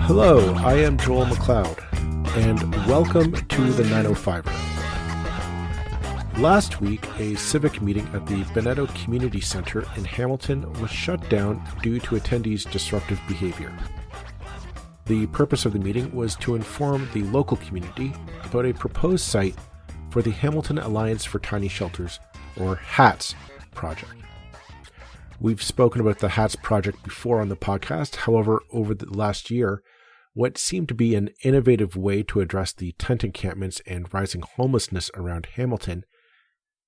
Hello, I am Joel McLeod, and welcome to the 905er. Last week, a civic meeting at the Bennetto Community Centre in Hamilton was shut down due to attendees' disruptive behaviour. The purpose of the meeting was to inform the local community about a proposed site for the Hamilton Alliance for Tiny Shelters, or HATS, project. We've spoken about the HATS project before on the podcast. However, over the last year, what seemed to be an innovative way to address the tent encampments and rising homelessness around Hamilton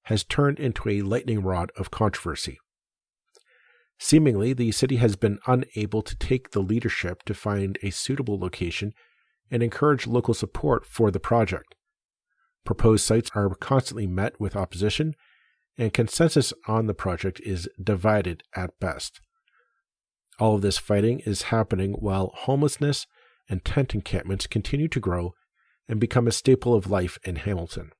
has turned into a lightning rod of controversy. Seemingly, the city has been unable to take the leadership to find a suitable location and encourage local support for the project. Proposed sites are constantly met with opposition, and consensus on the project is divided at best. All of this fighting is happening while homelessness and tent encampments continue to grow and become a staple of life in Hamilton.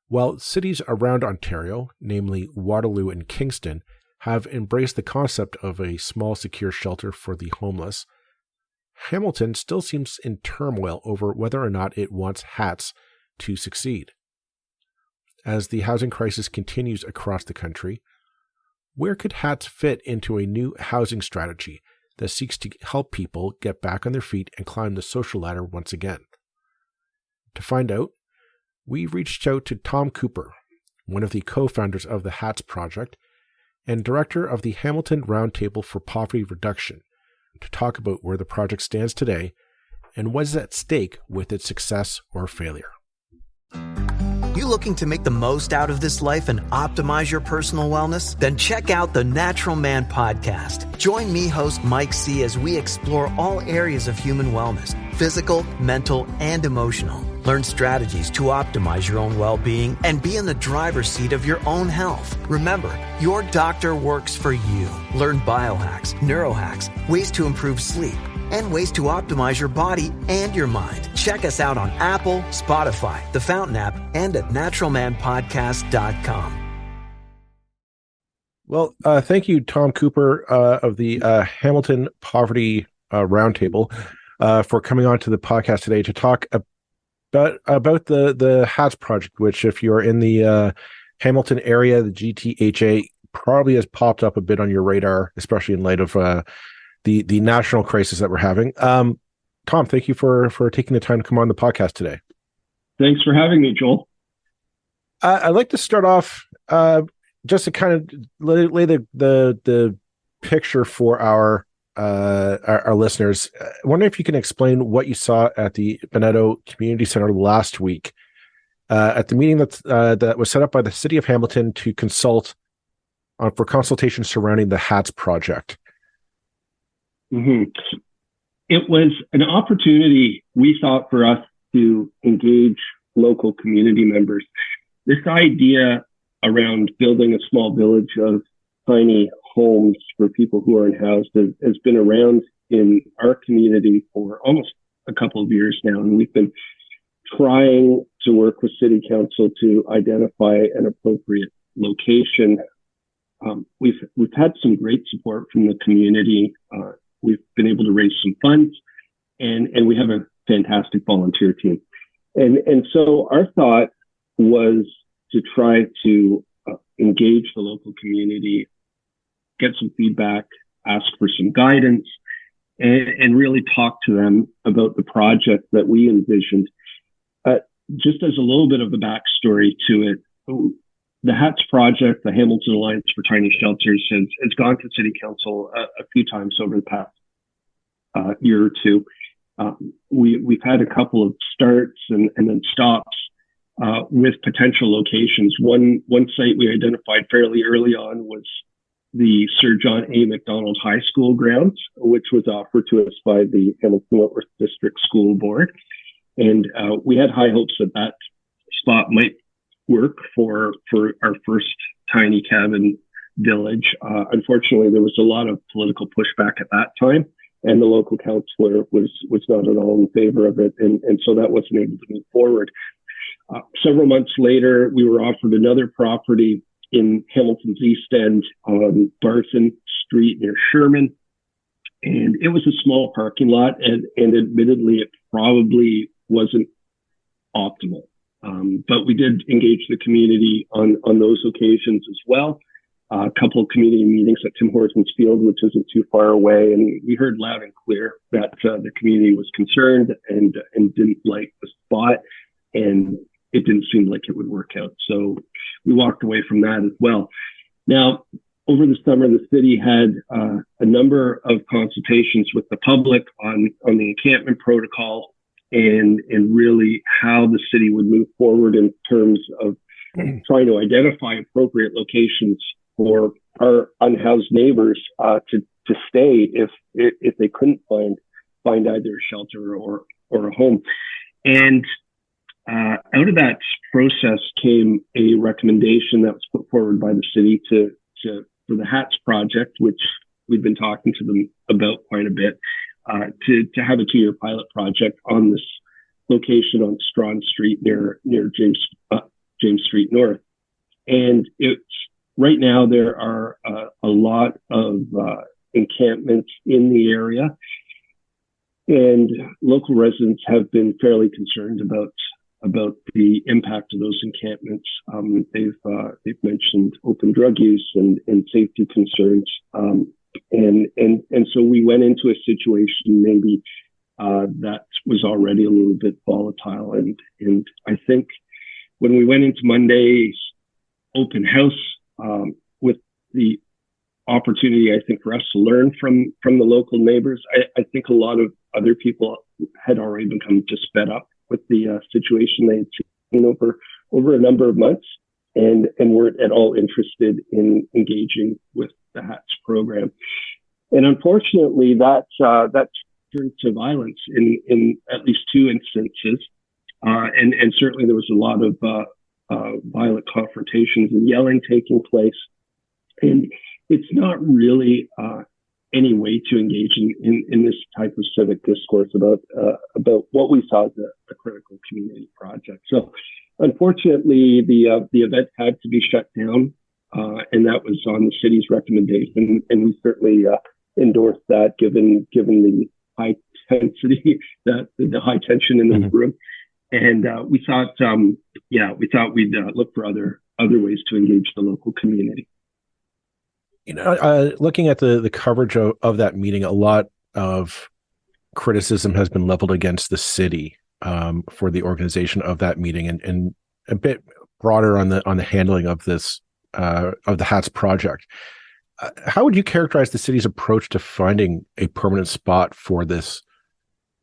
While cities around Ontario, namely Waterloo and Kingston, have embraced the concept of a small secure shelter for the homeless, Hamilton still seems in turmoil over whether or not it wants HATS to succeed. As the housing crisis continues across the country, where could HATS fit into a new housing strategy that seeks to help people get back on their feet and climb the social ladder once again? To find out, we reached out to Tom Cooper, one of the co-founders of the HATS project and director of the Hamilton Roundtable for Poverty Reduction, to talk about where the project stands today and what is at stake with its success or failure. You looking to make the most out of this life and optimize your personal wellness? Then check out the Natural Man Podcast. Join me, host Mike C., as we explore all areas of human wellness, physical, mental, and emotional. Learn strategies to optimize your own well-being and be in the driver's seat of your own health. Remember, your doctor works for you. Learn biohacks, neurohacks, ways to improve sleep, and ways to optimize your body and your mind. Check us out on Apple, Spotify, the Fountain app, and at naturalmanpodcast.com. Well, thank you, Tom Cooper of the Hamilton Poverty Roundtable, for coming on to the podcast today to talk about the HATS project, which, if you're in the Hamilton area, the GTHA probably has popped up a bit on your radar, especially in light of the national crisis that we're having. Tom, thank you for taking the time to come on the podcast today. Thanks for having me, Joel. I'd like to start off just to kind of lay the picture for our listeners. I wonder if you can explain what you saw at the Bennetto Community Centre last week at the meeting that was set up by the City of Hamilton to consult for consultation surrounding the HATS project. Mm-hmm. It was an opportunity, we thought, for us to engage local community members. This idea around building a small village of tiny homes for people who aren't housed has been around in our community for almost a couple of years now. And we've been trying to work with City Council to identify an appropriate location. We've had some great support from the community. We've been able to raise some funds, and we have a fantastic volunteer team. And so our thought was to try to engage the local community, get some feedback, ask for some guidance, and really talk to them about the project that we envisioned. Just as a little bit of a backstory to it, the HATS project, the Hamilton Alliance for Tiny Shelters, has gone to City Council a few times over the past year or two. We've had a couple of starts and then stops with potential locations. One site we identified fairly early on was the Sir John A. Macdonald High School grounds, which was offered to us by the Hamilton Wentworth District School Board. And we had high hopes that spot might work for our first tiny cabin village. Unfortunately, there was a lot of political pushback at that time, and the local councillor was not at all in favor of it. And so that wasn't able to move forward. Several months later, we were offered another property in Hamilton's East End on Barton Street near Sherman. And it was a small parking lot, and admittedly, it probably wasn't optimal. But we did engage the community on those occasions as well. A couple of community meetings at Tim Hortons Field, which isn't too far away, and we heard loud and clear that the community was concerned and didn't like the spot, and it didn't seem like it would work out. So we walked away from that as well. Now, over the summer, the city had a number of consultations with the public on the encampment protocol and really how the city would move forward in terms of trying to identify appropriate locations for our unhoused neighbors to stay if they couldn't find either a shelter or a home. And out of that process came a recommendation that was put forward by the city for the HATS project, which we've been talking to them about quite a bit, to have a 2-year pilot project on this location on Strawn Street near James Street North. And it's right now there are a lot of encampments in the area, and local residents have been fairly concerned about the impact of those encampments. They've mentioned open drug use and safety concerns. And so we went into a situation maybe that was already a little bit volatile. And I think when we went into Monday's open house with the opportunity, I think, for us to learn from the local neighbors, I think a lot of other people had already become just fed up with the situation they had seen over a number of months and weren't at all interested in engaging with the HATS program. And unfortunately, that turned to violence in at least 2 instances. And certainly there was a lot of violent confrontations and yelling taking place. And it's not really any way to engage in this type of civic discourse about what we saw as a critical community project. So unfortunately, the event had to be shut down, and that was on the city's recommendation. And we certainly endorsed that, given the high intensity, the high tension in the room. And we thought we'd look for other ways to engage the local community. Looking at the coverage of that meeting, a lot of criticism has been leveled against the city for the organization of that meeting, and a bit broader on the handling of this of the HATS project. How would you characterize the city's approach to finding a permanent spot for this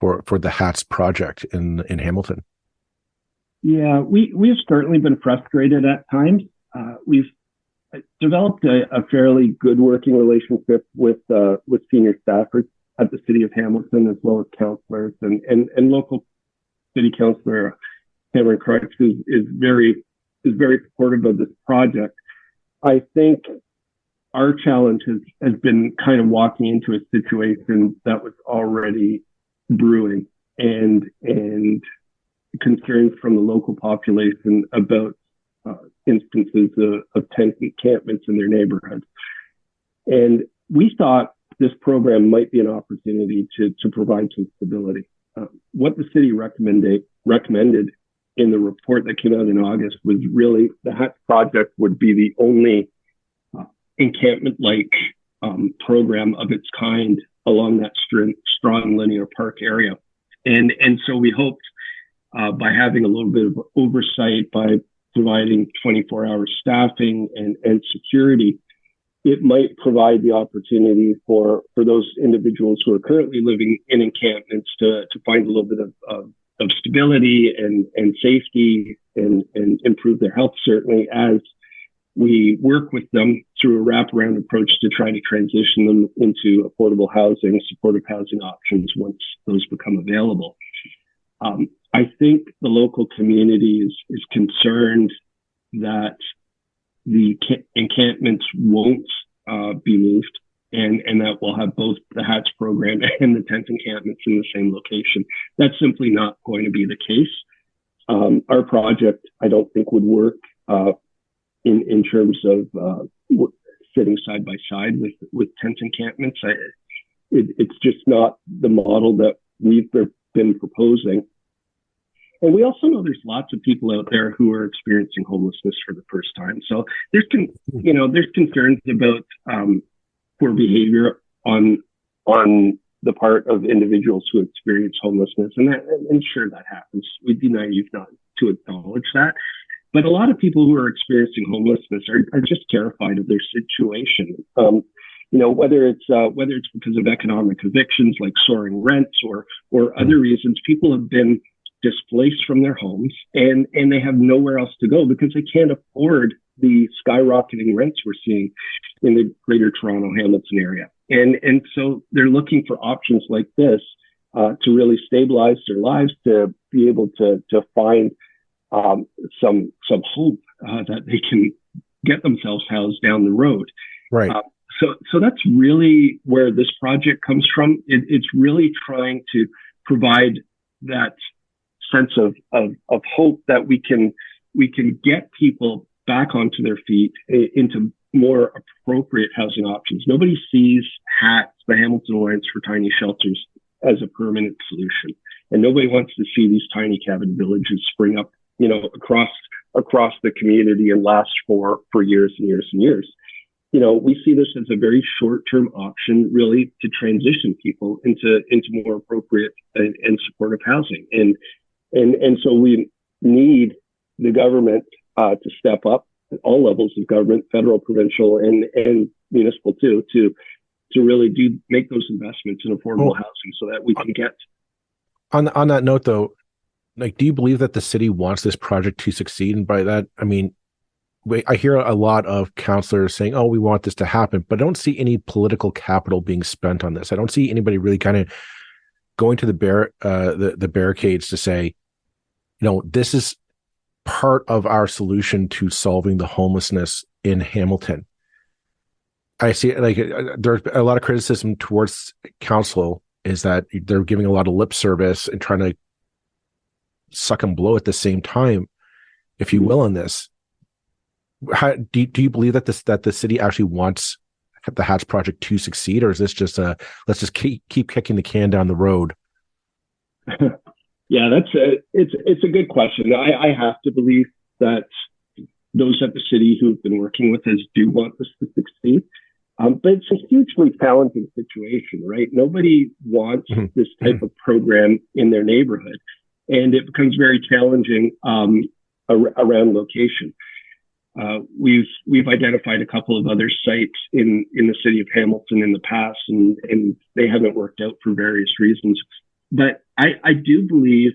for the HATS project in Hamilton? Yeah, we've certainly been frustrated at times. We've developed a fairly good working relationship with senior staffers at the city of Hamilton, as well as councillors and local city councillor Cameron Crutch, who is very supportive of this project. I think our challenge has been kind of walking into a situation that was already brewing and concerns from the local population about instances of tent encampments in their neighborhoods. And we thought this program might be an opportunity to provide some stability. What the city recommended in the report that came out in August was really the HATS project would be the only encampment-like program of its kind along that Strawn Linear Park area. And so we hoped by having a little bit of oversight, by providing 24-hour staffing and security, it might provide the opportunity for those individuals who are currently living in encampments to find a little bit of stability and safety and improve their health, certainly, as we work with them through a wraparound approach to try to transition them into affordable housing, supportive housing options once those become available. I think the local community is concerned that the encampments won't be moved, and that we'll have both the HATS program and the tent encampments in the same location. That's simply not going to be the case. Our project, I don't think, would work in terms of sitting side by side with tent encampments. It's just not the model that we've been proposing. And we also know there's lots of people out there who are experiencing homelessness for the first time. So there's concerns about poor behavior on the part of individuals who experience homelessness, and sure, that happens. We'd be naive not to acknowledge that. But a lot of people who are experiencing homelessness are just terrified of their situation. Whether it's because of economic evictions like soaring rents or other reasons, people have been displaced from their homes and they have nowhere else to go because they can't afford the skyrocketing rents we're seeing in the Greater Toronto Hamilton area. And so they're looking for options like this to really stabilize their lives, to be able to find some hope that they can get themselves housed down the road. Right. So that's really where this project comes from. It's really trying to provide that sense of hope that we can get people back onto their feet into more appropriate housing options. Nobody sees HATS, the Hamilton Alliance for Tiny Shelters, as a permanent solution, and nobody wants to see these tiny cabin villages spring up, across the community and last for years and years and years. We see this as a very short-term option, really, to transition people into more appropriate and supportive housing. And so we need the government to step up at all levels of government, federal, provincial, and municipal too, to really make those investments in affordable housing so that we can get. On that note, though, do you believe that the city wants this project to succeed? And by that, I mean, I hear a lot of councillors saying, "Oh, we want this to happen," but I don't see any political capital being spent on this. I don't see anybody really kind of going to the barricades to say, this is part of our solution to solving the homelessness in Hamilton. I see there's a lot of criticism towards council is that they're giving a lot of lip service and trying to suck and blow at the same time, if you will, on this. Do you believe that the city actually wants the HATS project to succeed, or is this just let's just keep kicking the can down the road? Yeah, it's a good question. I have to believe that those at the city who've been working with us do want this to succeed. But it's a hugely challenging situation, right? Nobody wants this type of program in their neighborhood, and it becomes very challenging around location. We've identified a couple of other sites in the city of Hamilton in the past, and they haven't worked out for various reasons. But I do believe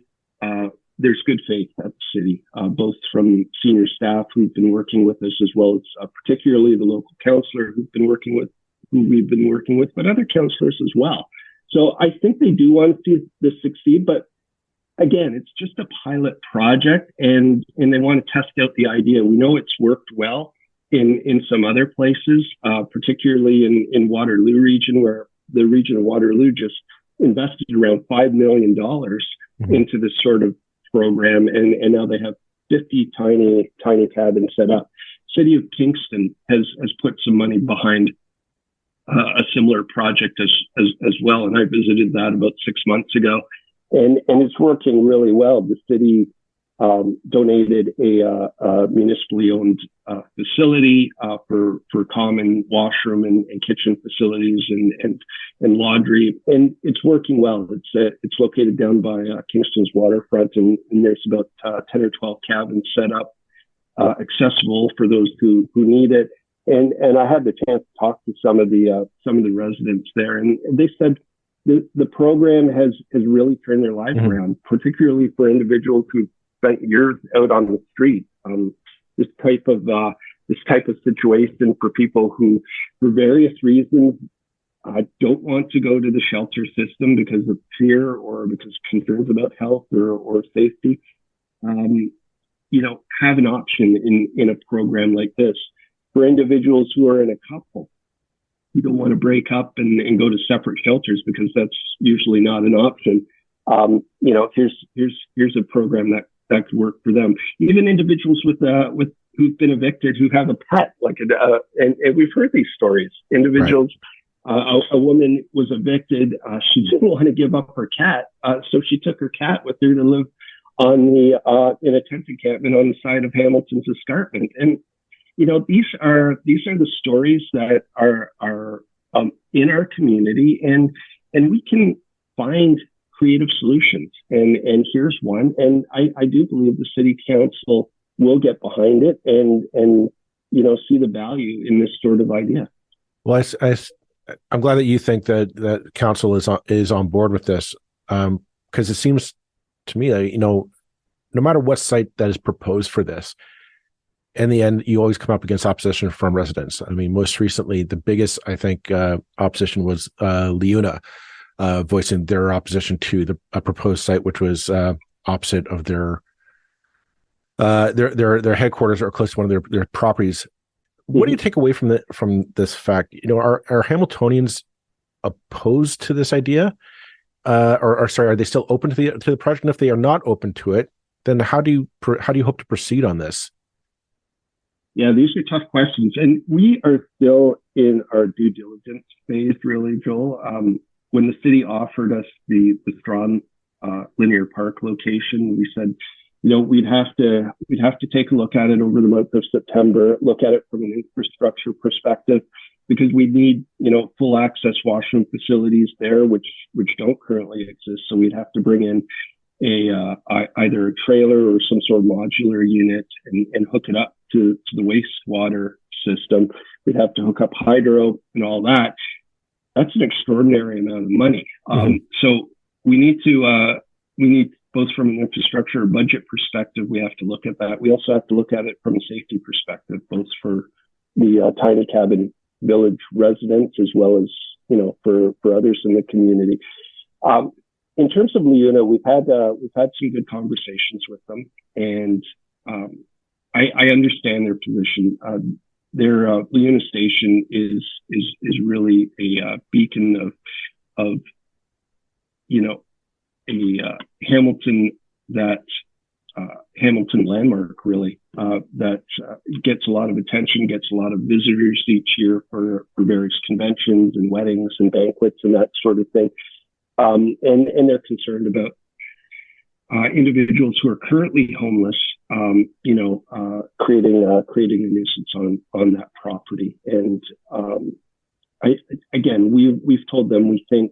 there's good faith at the city, both from senior staff who've been working with us, as well as particularly the local councillor who we've been working with, but other councillors as well. So I think they do want to see this succeed, but again, it's just a pilot project, and they want to test out the idea. We know it's worked well in some other places, particularly in Waterloo region, where the region of Waterloo just invested around $5 million into this sort of program, and now they have 50 tiny cabins set up. City of Kingston has put some money behind a similar project as well, and I visited that about 6 months ago. And it's working really well. The city donated a municipally owned facility for common washroom and kitchen facilities and laundry, and it's working well. It's located down by Kingston's waterfront, and there's about 10 or 12 cabins set up, accessible for those who need it. And I had the chance to talk to some of the residents there, and they said the program has really turned their life around, particularly for individuals who spent years out on the street. This type of situation for people who, for various reasons, don't want to go to the shelter system because of fear or because of concerns about health or safety, have an option in a program like this. For individuals who are in a couple who don't want to break up and go to separate shelters because that's usually not an option, here's a program that could work for them. Even individuals with who've been evicted, who have a pet, and we've heard these stories. Individuals A woman was evicted. She didn't want to give up her cat, so she took her cat with her to live on in a tent encampment on the side of Hamilton's escarpment. And these are the stories that are in our community, and we can find creative solutions. And here's one. And I do believe the city council will get behind it and see the value in this sort of idea. Well, I'm glad that you think that council is on board with this, because it seems to me that no matter what site that is proposed for this, in the end, you always come up against opposition from residents. I mean, most recently, the biggest, I think, opposition was Leuna voicing their opposition to a proposed site, which was opposite of their headquarters or close to one of their properties. What do you take away from this fact? Are Hamiltonians opposed to this idea, or sorry, are they still open to the project? And if they are not open to it, then how do you hope to proceed on this? Yeah, these are tough questions, and we are still in our due diligence phase, really, Joel. When the city offered us the Strawn Linear Park location, we said, we'd have to take a look at it over the month of September, look at it from an infrastructure perspective, because we need, full access washroom facilities there, which don't currently exist. So we'd have to bring in either a trailer or some sort of modular unit and hook it up to the wastewater system. We'd have to hook up hydro and all that. That's an extraordinary amount of money. So we need both from an infrastructure or budget perspective, we have to look at that. We also have to look at it from a safety perspective, both for the tiny cabin village residents as well as, for others in the community. In terms of Leuna, we've had some good conversations with them, and I understand their position. Their Leuna station is really a beacon of a Hamilton Hamilton landmark, really, that gets a lot of attention, gets a lot of visitors each year for various conventions and weddings and banquets and that sort of thing. And they're concerned about individuals who are currently homeless, creating a nuisance on that property. And we've told them we think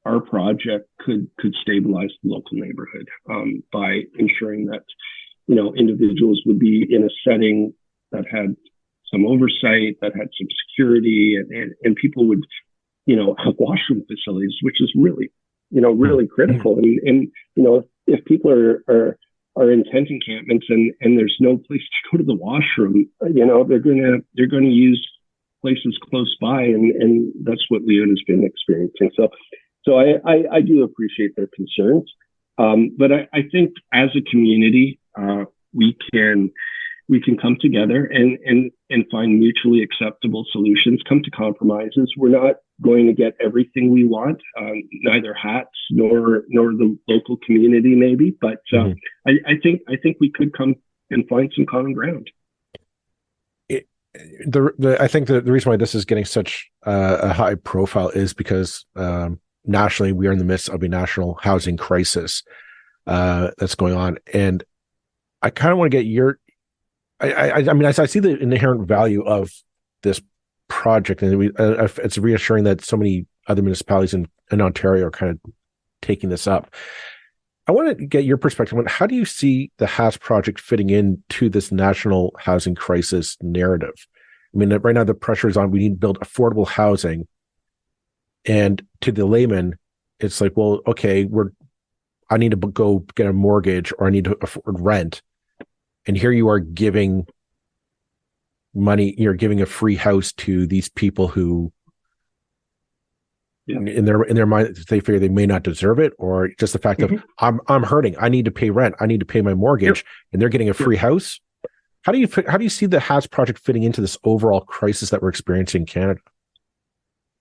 our project could stabilize the local neighborhood by ensuring that individuals would be in a setting that had some oversight, that had some security, and people would have washroom facilities, which is really critical. And if people are in tent encampments and there's no place to go to the washroom, they're gonna use places close by, and that's what Leon has been experiencing. So I do appreciate their concerns, but I think as a community we can come together and find mutually acceptable solutions, come to compromises. We're not going to get everything we want, neither Hats nor the local community maybe, but I think we could come and find some common ground. I think the reason why this is getting such a high profile is because nationally we are in the midst of a national housing crisis that's going on, and I kind of want to get your. I mean, I see the inherent value of this project, and it's reassuring that so many other municipalities in Ontario are kind of taking this up. I want to get your perspective on how do you see the Hats project fitting into this national housing crisis narrative? I mean, right now the pressure is on. We need to build affordable housing, and to the layman, it's like, well, okay, I need to go get a mortgage or I need to afford rent. And here you are giving money, you're giving a free house to these people who, in their mind, they figure they may not deserve it, or just the fact of I'm hurting, I need to pay rent, I need to pay my mortgage, and they're getting a free house. How do you see the Hats project fitting into this overall crisis that we're experiencing in Canada?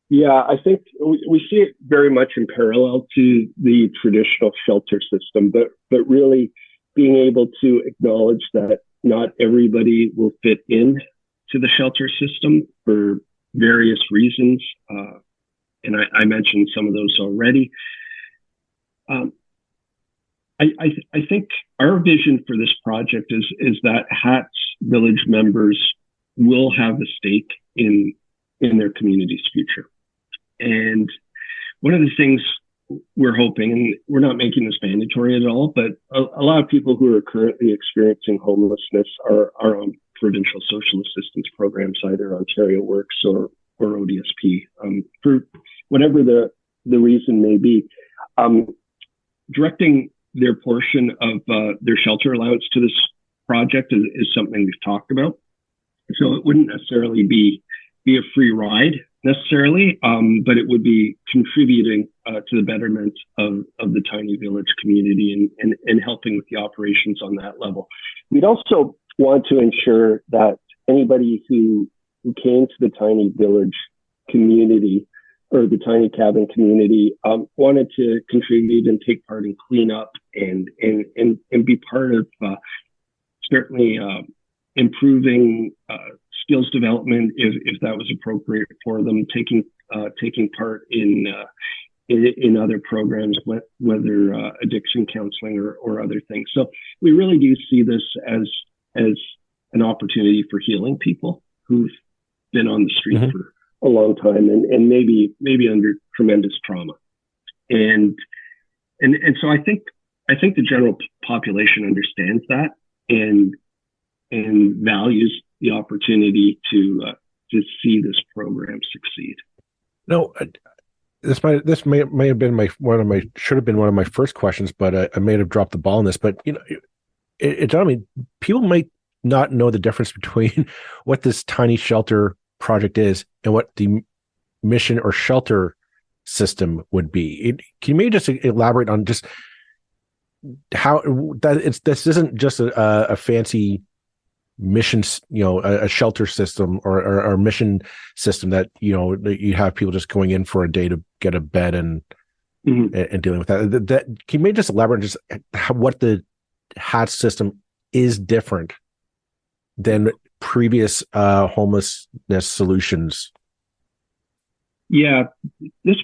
Yeah, I think we see it very much in parallel to the traditional shelter system, but really being able to acknowledge that not everybody will fit in to the shelter system for various reasons, and I mentioned some of those already. I think our vision for this project is that HATS Village members will have a stake in their community's future. And one of the things we're hoping, and we're not making this mandatory at all, but a lot of people who are currently experiencing homelessness are on provincial social assistance programs, either Ontario Works or ODSP, for whatever the reason may be. Directing their portion of their shelter allowance to this project is something we've talked about. So it wouldn't necessarily be a free ride necessarily, but it would be contributing to the betterment of the tiny village community and helping with the operations on that level. We'd also want to ensure that anybody who came to the tiny village community or the tiny cabin community wanted to contribute and take part in cleanup and be part of certainly improving skills development if that was appropriate for them, taking part in other programs, whether addiction counseling or other things. So we really do see this as an opportunity for healing people who've been on the street mm-hmm. for a long time and maybe under tremendous trauma. And so I think the general population understands that and values the opportunity to see this program succeed. No, this may have been should have been one of my first questions, but I may have dropped the ball on this. But people might not know the difference between what this tiny shelter project is and what the mission or shelter system would be. Can you maybe just elaborate on just how this isn't just a fancy mission, a shelter system or mission system that you have people just going in for a day to get a bed and mm-hmm. and dealing with that. Can you maybe just elaborate just what the HATS system is different than previous homelessness solutions? Yeah, this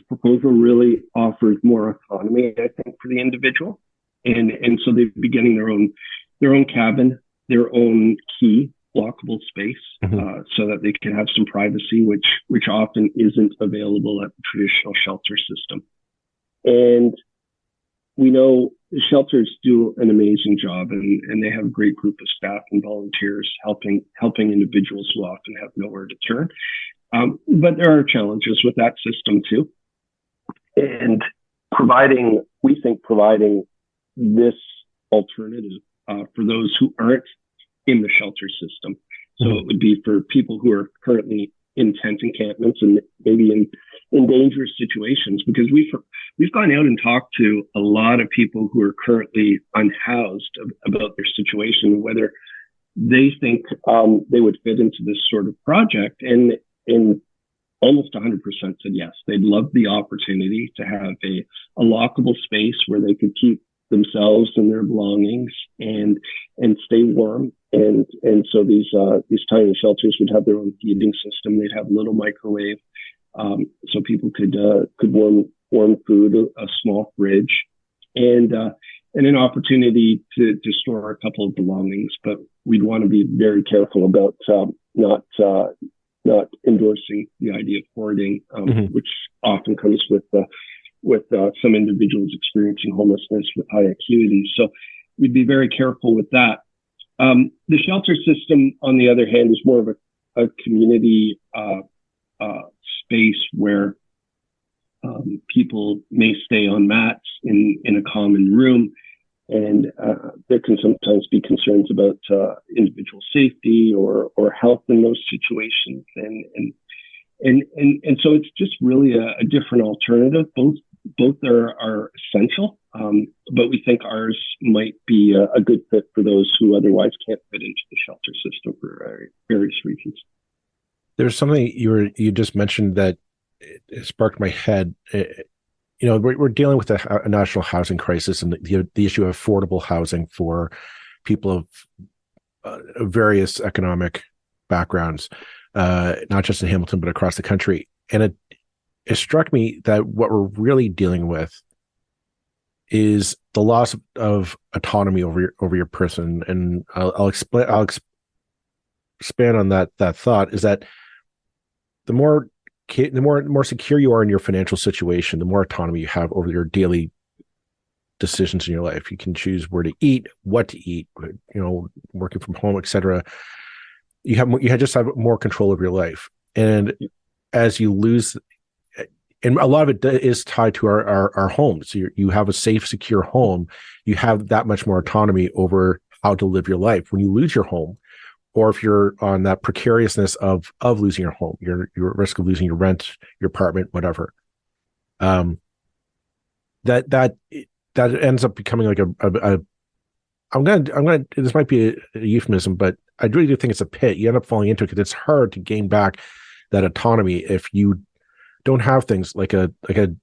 proposal really offers more autonomy, I think, for the individual, and so they'd be getting their own cabin, their own key, lockable space, mm-hmm. So that they can have some privacy, which often isn't available at the traditional shelter system. And we know the shelters do an amazing job, and they have a great group of staff and volunteers helping individuals who often have nowhere to turn. But there are challenges with that system too. And providing this alternative for those who aren't in the shelter system. So mm-hmm. it would be for people who are currently in tent encampments and maybe in dangerous situations, because we've gone out and talked to a lot of people who are currently unhoused about their situation, whether they think they would fit into this sort of project, and almost 100% said yes. They'd love the opportunity to have a lockable space where they could keep themselves and their belongings and stay warm. And so these tiny shelters would have their own heating system. They'd have a little microwave, so people could warm food, a small fridge, and an opportunity to store a couple of belongings. But we'd want to be very careful about not endorsing the idea of hoarding, mm-hmm. which often comes with some individuals experiencing homelessness with high acuity. So we'd be very careful with that. The shelter system, on the other hand, is more of a community space where people may stay on mats in a common room, and there can sometimes be concerns about individual safety or health in those situations, and so it's just really a different alternative. Both are essential, but we think ours might be a good fit for those who otherwise can't fit into the shelter system for various reasons. There's something you just mentioned that it sparked my head. We're dealing with a national housing crisis and the issue of affordable housing for people of various economic backgrounds, not just in Hamilton but across the country. And it struck me that what we're really dealing with is the loss of autonomy over your person. And I'll expand on that thought, is that the more secure you are in your financial situation, the more autonomy you have over your daily decisions in your life. You can choose where to eat, what to eat, working from home, etc. You just have more control of your life. And as you lose, and a lot of it is tied to our homes. So you have a safe, secure home. You have that much more autonomy over how to live your life. When you lose your home, or if you're on that precariousness of losing your home, you're at risk of losing your rent, your apartment, whatever. That ends up becoming like this might be a euphemism, but I really do think it's a pit. You end up falling into it because it's hard to gain back that autonomy if you don't have things like a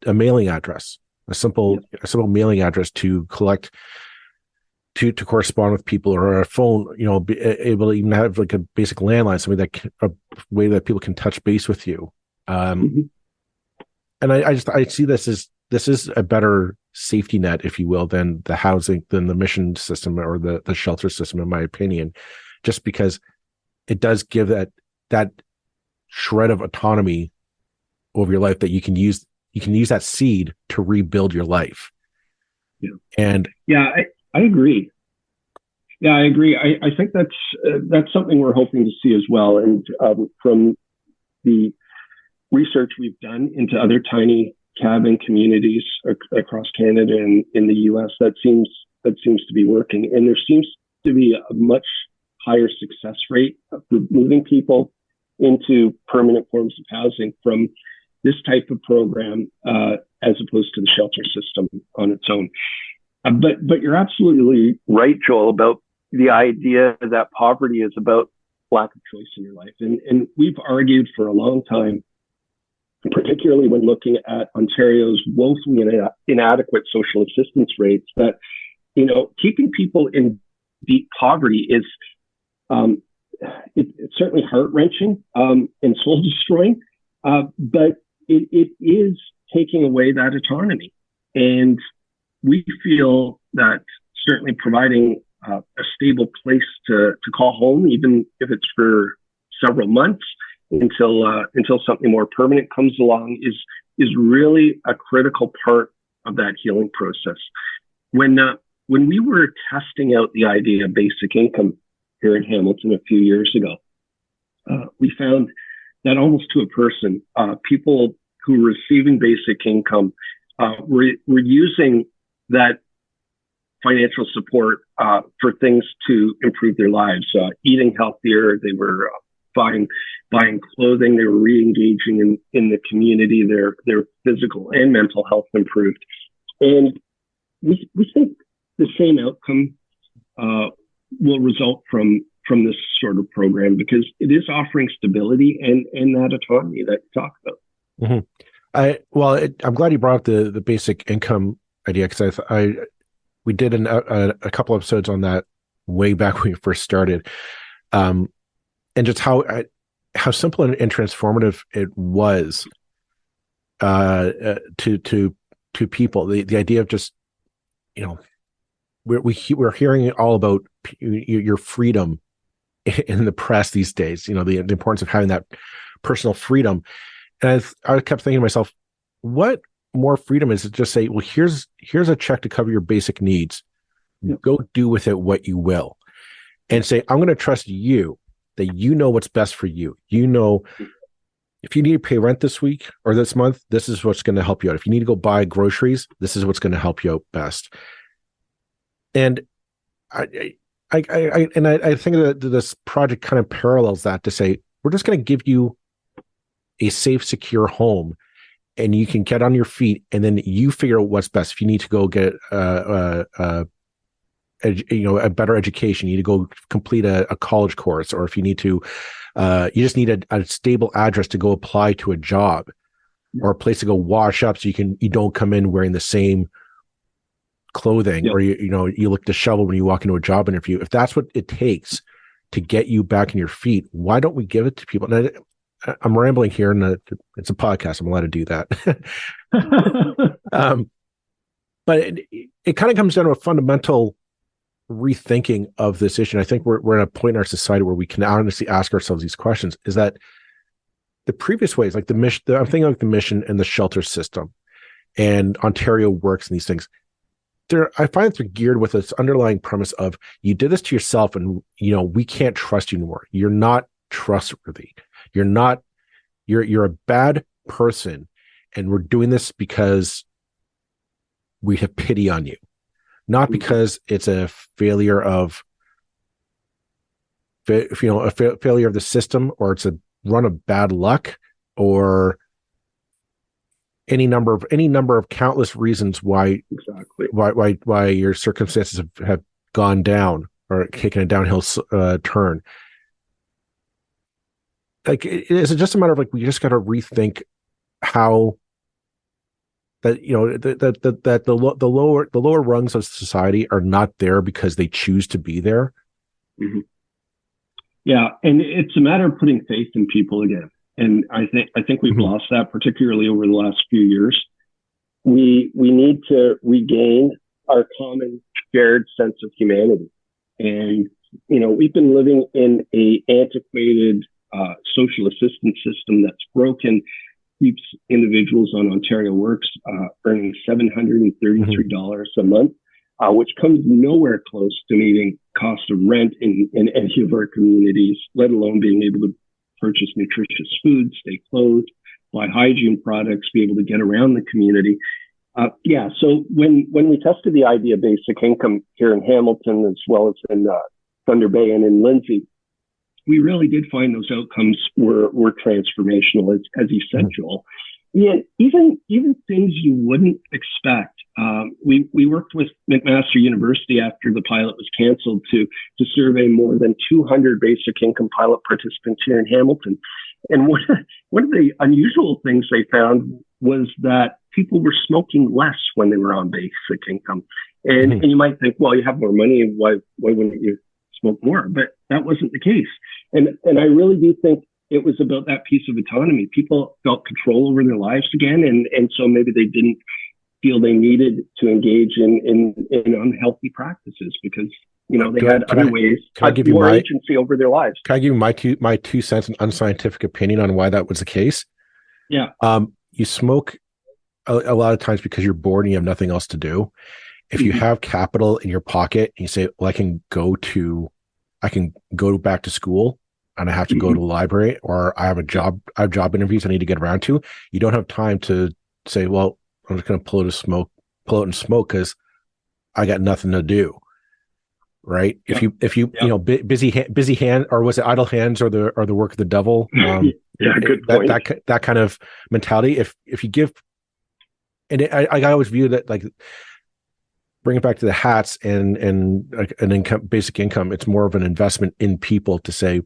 mailing address, a simple mailing address to collect, to correspond with people, or a phone, be able to even have like a basic landline, a way that people can touch base with you. And I see this is a better safety net, if you will, than the mission system or the shelter system, in my opinion, just because it does give that shred of autonomy over your life that you can use that seed to rebuild your life. Yeah. And I agree. Yeah, I agree. I think that's something we're hoping to see as well. And from the research we've done into other tiny cabin communities across Canada and in the U.S., that seems to be working. And there seems to be a much higher success rate of moving people into permanent forms of housing from this type of program as opposed to the shelter system on its own. But you're absolutely right, Joel, about the idea that poverty is about lack of choice in your life. And we've argued for a long time, particularly when looking at Ontario's woefully inadequate social assistance rates, that, keeping people in deep poverty is, it's certainly heart-wrenching and soul-destroying, but it is taking away that autonomy. And we feel that certainly providing a stable place to call home, even if it's for several months until something more permanent comes along, is really a critical part of that healing process. When we were testing out the idea of basic income here in Hamilton a few years ago, we found that almost to a person, people who were receiving basic income were using that financial support for things to improve their lives, eating healthier. They were buying clothing. They were re-engaging in the community. Their physical and mental health improved. And we think the same outcome will result from this sort of program, because it is offering stability and that autonomy that you talk about. Mm-hmm. I'm glad you brought up the basic income idea, because we did a couple episodes on that way back when we first started, and just how simple and transformative it was to people. The idea of just, we're hearing all about your freedom in the press these days. The importance of having that personal freedom, and I kept thinking to myself, what more freedom is to just say, well, here's a check to cover your basic needs. Go do with it what you will, and say, I'm going to trust you that you know what's best for you. If you need to pay rent this week or this month, this is what's going to help you out. If you need to go buy groceries, this is what's going to help you out best. And I think that this project kind of parallels that, to say, we're just going to give you a safe, secure home, and you can get on your feet, and then you figure out what's best. If you need to go get a better education, you need to go complete a college course, or if you need to, you just need a stable address to go apply to a job, or a place to go wash up, so you don't come in wearing the same clothing, or you look disheveled when you walk into a job interview. If that's what it takes to get you back on your feet, why don't we give it to people? And I'm rambling here, and it's a podcast. I'm allowed to do that. But it kind of comes down to a fundamental rethinking of this issue. And I think we're at a point in our society where we can honestly ask ourselves these questions: is that the previous ways, like the mission, I'm thinking like the mission and the shelter system, and Ontario Works and these things. I find that they're geared with this underlying premise of you did this to yourself, and we can't trust you anymore. You're not trustworthy. You're a bad person, and we're doing this because we have pity on you, not because it's a failure of failure of the system, or it's a run of bad luck, or any number of countless reasons why your circumstances have gone down or taken a downhill turn. Like, is it just a matter of like we just got to rethink how that that the lower rungs of society are not there because they choose to be there? Mm-hmm. Yeah, and it's a matter of putting faith in people again. And I think we've lost that, particularly over the last few years. We need to regain our common shared sense of humanity. And, we've been living in a antiquated social assistance system that's broken, keeps individuals on Ontario Works earning $733 a month, which comes nowhere close to meeting cost of rent in any of our communities, let alone being able to purchase nutritious food, stay clothed, buy hygiene products, be able to get around the community. So when we tested the idea of basic income here in Hamilton, as well as in Thunder Bay and in Lindsay, we really did find those outcomes were transformational, as you said, Joel. Yeah, even things you wouldn't expect. We worked with McMaster University after the pilot was canceled to survey more than 200 basic income pilot participants here in Hamilton. And one of the unusual things they found was that people were smoking less when they were on basic income. And you might think, well, you have more money, why wouldn't you smoke more? But that wasn't the case. And I really do think it was about that piece of autonomy. People felt control over their lives again, and so maybe they didn't feel they needed to engage in unhealthy practices because they had other ways to give more agency over their lives. Can I give you my 2 cents and unscientific opinion on why that was the case? Yeah. You smoke a lot of times because you're bored and you have nothing else to do. If you have capital in your pocket and you say, well, I can go back to school and I have to go to the library, or I have job interviews I need to get around to, you don't have time to say, well, I'm just going to pull out and smoke because I got nothing to do. Right. Yep. If you busy hand, or was it idle hands or the work of the devil? Good point. That kind of mentality. If you give, and I always view that, like, bring it back to the hats and an income, basic income. It's more of an investment in people to say,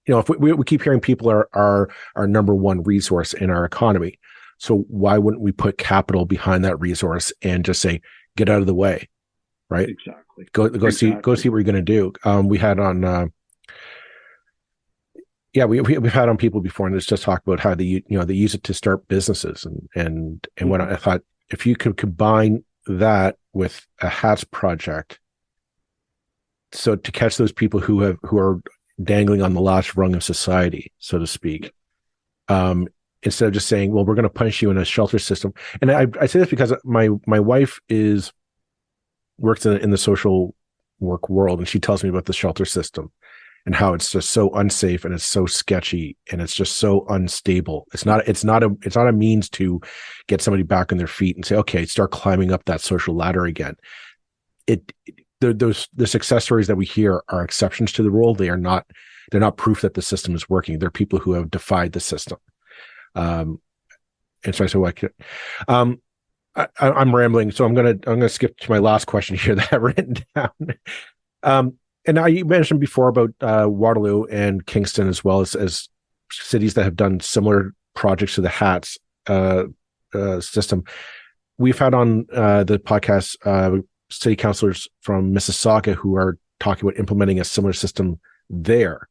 if we keep hearing people are our number one resource in our economy. So why wouldn't we put capital behind that resource and just say, get out of the way, right? Exactly. Go see what you're going to do. We had on, we've had on people before, and it's just talked about how they use it to start businesses and what I thought, if you could combine that with a hats project, so to catch those people who are dangling on the last rung of society, so to speak, instead of just saying, well, we're going to punish you in a shelter system. And I say this because my wife works in the social work world, and she tells me about the shelter system and how it's just so unsafe and it's so sketchy and it's just so unstable. It's not a means to get somebody back on their feet and say, okay, start climbing up that social ladder again. The success stories that we hear are exceptions to the rule. They're not proof that the system is working. They're people who have defied the system. And so I said, I'm rambling, so I'm gonna skip to my last question here that I've written down. And now you mentioned before about Waterloo and Kingston, as well as cities that have done similar projects to the hats system. We've had on the podcast city councillors from Mississauga who are talking about implementing a similar system there.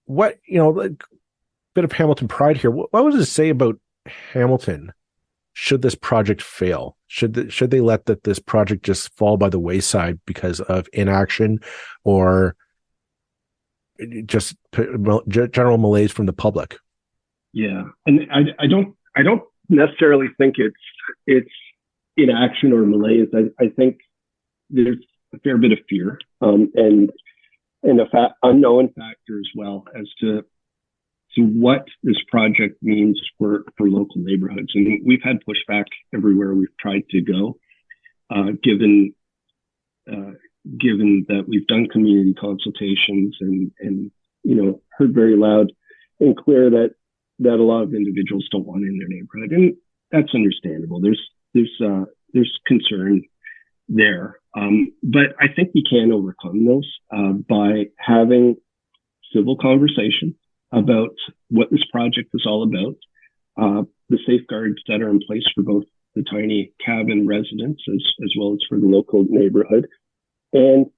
what, a bit of Hamilton pride here. What would it say about Hamilton should this project fail? Should they let this project just fall by the wayside because of inaction or just general malaise from the public? Yeah, and I don't necessarily think it's inaction or malaise. I think there's a fair bit of fear and a unknown factor as well as to what this project means for local neighborhoods. And we've had pushback everywhere we've tried to go, given that we've done community consultations and heard very loud and clear that a lot of individuals don't want it in their neighborhood, and that's understandable. There's concern there, but I think we can overcome those by having civil conversation about what this project is all about, the safeguards that are in place for both the tiny cabin residents as well as for the local neighborhood, and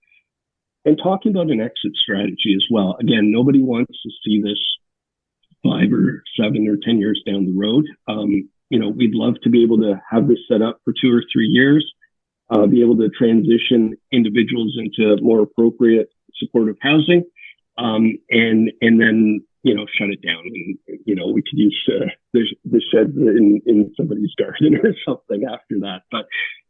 talking about an exit strategy as well. Again, nobody wants to see this 5 or 7 or 10 years down the road. We'd love to be able to have this set up for 2 or 3 years, be able to transition individuals into more appropriate supportive housing, and then shut it down. And we could use the shed in somebody's garden or something after that. But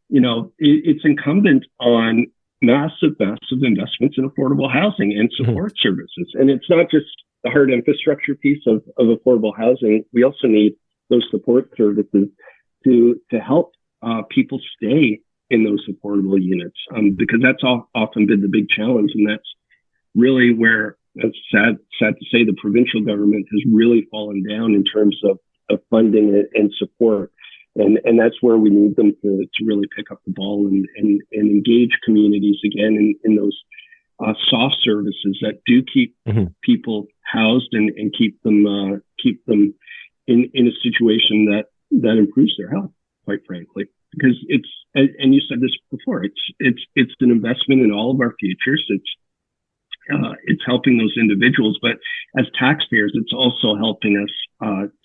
it's incumbent on massive investments in affordable housing and support services. And it's not just the hard infrastructure piece of affordable housing. We also need those support services to help people stay in those affordable units, because that's often been the big challenge. And that's really where, it's sad to say, the provincial government has really fallen down in terms of funding and support. And that's where we need them to really pick up the ball and engage communities again in those soft services that do keep people housed and keep them in a situation that improves their health, quite frankly. Because and you said this before, it's an investment in all of our futures. It's helping those individuals, but as taxpayers, it's also helping us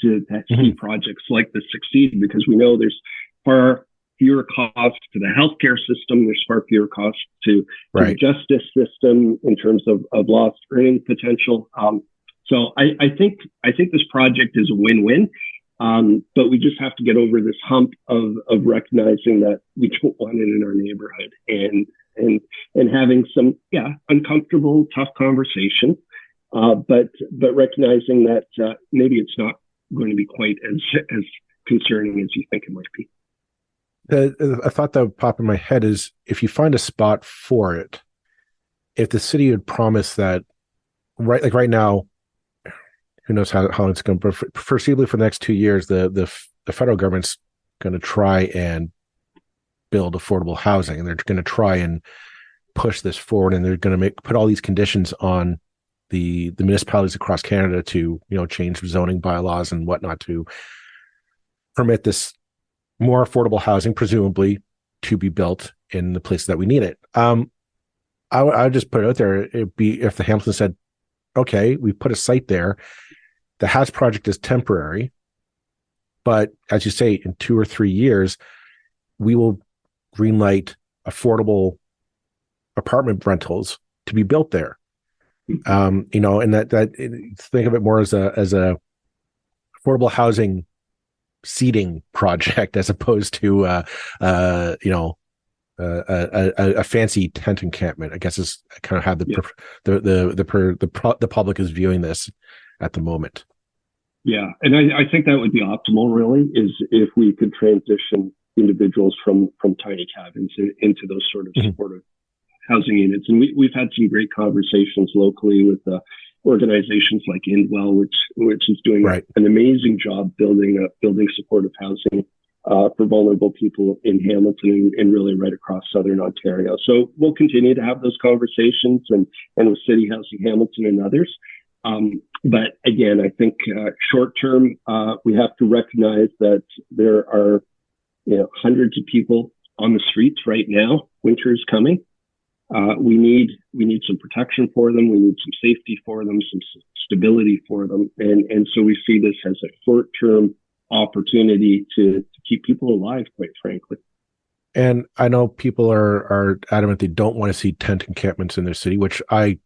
to see projects like this succeed, because we know there's far fewer costs to the healthcare system. There's far fewer costs to the justice system in terms of lost earning potential. So I think this project is a win-win, but we just have to get over this hump of recognizing that we don't want it in our neighborhood, and having some uncomfortable, tough conversation, but recognizing that maybe it's not going to be quite as concerning as you think it might be. A thought that would pop in my head is, if you find a spot for it, if the city would promise that, right now, who knows how long it's going to, but foreseeably for the next 2 years, the federal government's going to try and build affordable housing, and they're going to try and push this forward, and they're going to put all these conditions on the municipalities across Canada to change zoning bylaws and whatnot to permit this more affordable housing, presumably to be built in the places that we need it. I would just put it out there. It'd be if the Hamilton said, okay, we put a site there. The house project is temporary, but as you say, in 2 or 3 years, we will greenlight affordable apartment rentals to be built there. And that think of it more as a affordable housing seeding project, as opposed to a fancy tent encampment, I guess, is kind of how the public is viewing this at the moment. Yeah, and I think that would be optimal, really, is if we could transition individuals from tiny cabins into those sort of supportive housing units. And we've had some great conversations locally with organizations like Indwell, which is doing an amazing job building supportive housing for vulnerable people in Hamilton and really right across Southern Ontario. So we'll continue to have those conversations and with City Housing Hamilton and others. But again, I think short term, we have to recognize that there are hundreds of people on the streets right now. Winter is coming. We need some protection for them. We need some safety for them, some stability for them. And so we see this as a short-term opportunity to keep people alive, quite frankly. And I know people are adamant they don't want to see tent encampments in their city, which I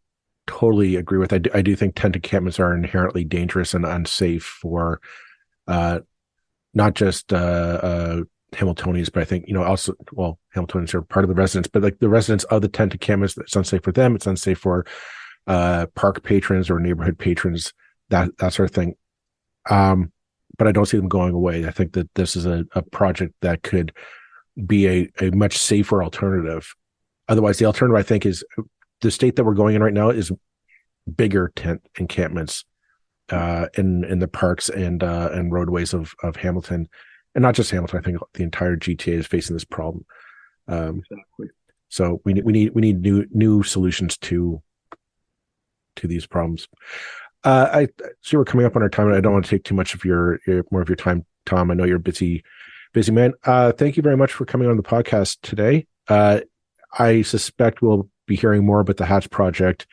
totally agree with. I do think tent encampments are inherently dangerous and unsafe for not just Hamiltonians, but I think, also, well, Hamiltonians are part of the residents, but like the residents of the tent encampments, it's unsafe for them. It's unsafe for park patrons or neighborhood patrons, that sort of thing. But I don't see them going away. I think that this is a project that could be a much safer alternative. Otherwise, the alternative, I think, is the state that we're going in right now is bigger tent encampments in the parks and roadways of Hamilton, and not just Hamilton. I think the entire GTA is facing this problem. Exactly. So we need new solutions to these problems. I see we're coming up on our time, and I don't want to take too much of more of your time, Tom. I know you're a busy man. Thank you very much for coming on the podcast today. I suspect we'll be hearing more about the Hatch project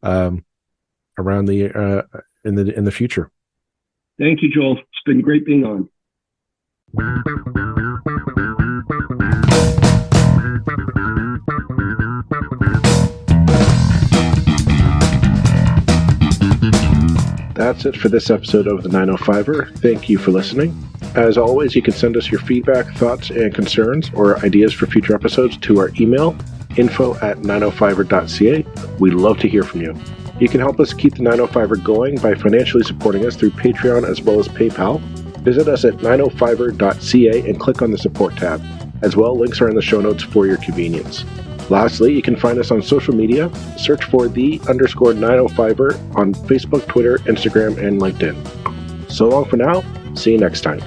around in the future. Thank you, Joel. It's been great being on. That's it for this episode of the 905er. Thank you for listening. As always, you can send us your feedback, thoughts, and concerns or ideas for future episodes to our email, info@905er.ca. We love to hear from you. You can help us keep the 905er going by financially supporting us through Patreon as well as PayPal. Visit us at 905er.ca and click on the support tab. As well, links are in the show notes for your convenience. Lastly, you can find us on social media. Search for _905er on Facebook, Twitter, Instagram, and LinkedIn. So long for now. See you next time.